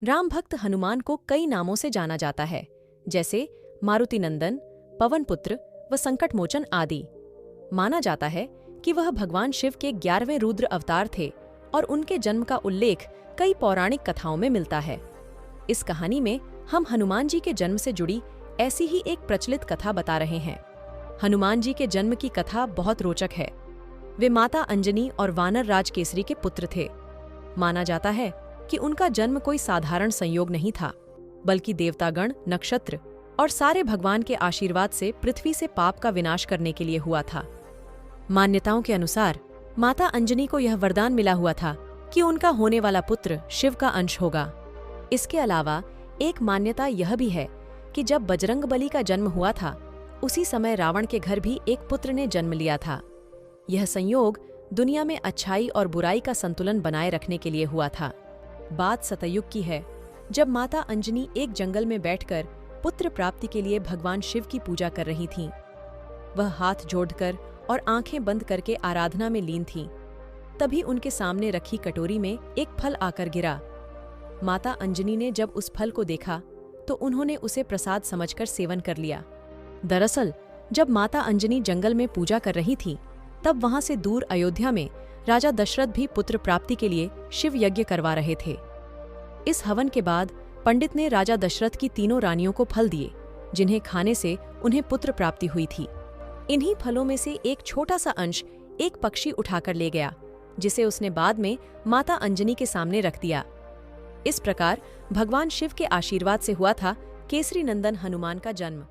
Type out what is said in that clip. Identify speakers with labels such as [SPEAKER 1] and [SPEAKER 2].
[SPEAKER 1] राम भक्त हनुमान को कई नामों से जाना जाता है, जैसे मारुति नंदन, पवन पुत्र व संकट मोचन आदि। माना जाता है कि वह भगवान शिव के 11वें रुद्र अवतार थे और उनके जन्म का उल्लेख कई पौराणिक कथाओं में मिलता है। इस कहानी में हम हनुमान जी के जन्म से जुड़ी ऐसी ही एक प्रचलित कथा बता रहे हैं। हनुमान जी के जन्म की कथा बहुत रोचक है। वे माता अंजनी और वानर राज केसरी के पुत्र थे। माना जाता है कि उनका जन्म कोई साधारण संयोग नहीं था, बल्कि देवतागण, नक्षत्र और सारे भगवान के आशीर्वाद से पृथ्वी से पाप का विनाश करने के लिए हुआ था। मान्यताओं के अनुसार माता अंजनी को यह वरदान मिला हुआ था कि उनका होने वाला पुत्र शिव का अंश होगा। इसके अलावा एक मान्यता यह भी है कि जब बजरंगबली का जन्म हुआ था, उसी समय रावण के घर भी एक पुत्र ने जन्म लिया था। यह संयोग दुनिया में अच्छाई और बुराई का संतुलन बनाए रखने के लिए हुआ था। बात सतयुग की है, जब माता अंजनी एक जंगल में बैठकर पुत्र प्राप्ति के लिए भगवान शिव की पूजा कर रही थीं। वह हाथ जोड़कर और आंखें बंद करके आराधना में लीन थीं। तभी उनके सामने रखी कटोरी में एक फल आकर गिरा। माता अंजनी ने जब उस फल को देखा तो उन्होंने उसे प्रसाद समझकर सेवन कर लिया। दरअसल जब माता अंजनी जंगल में पूजा कर रही थीं, तब वहां से दूर अयोध्या में राजा दशरथ भी पुत्र प्राप्ति के लिए शिव यज्ञ करवा रहे थे। इस हवन के बाद पंडित ने राजा दशरथ की तीनों रानियों को फल दिए, जिन्हें खाने से उन्हें पुत्र प्राप्ति हुई थी। इन्हीं फलों में से एक छोटा सा अंश एक पक्षी उठाकर ले गया, जिसे उसने बाद में माता अंजनी के सामने रख दिया। इस प्रकार भगवान शिव के आशीर्वाद से हुआ था केसरी नंदन हनुमान का जन्म।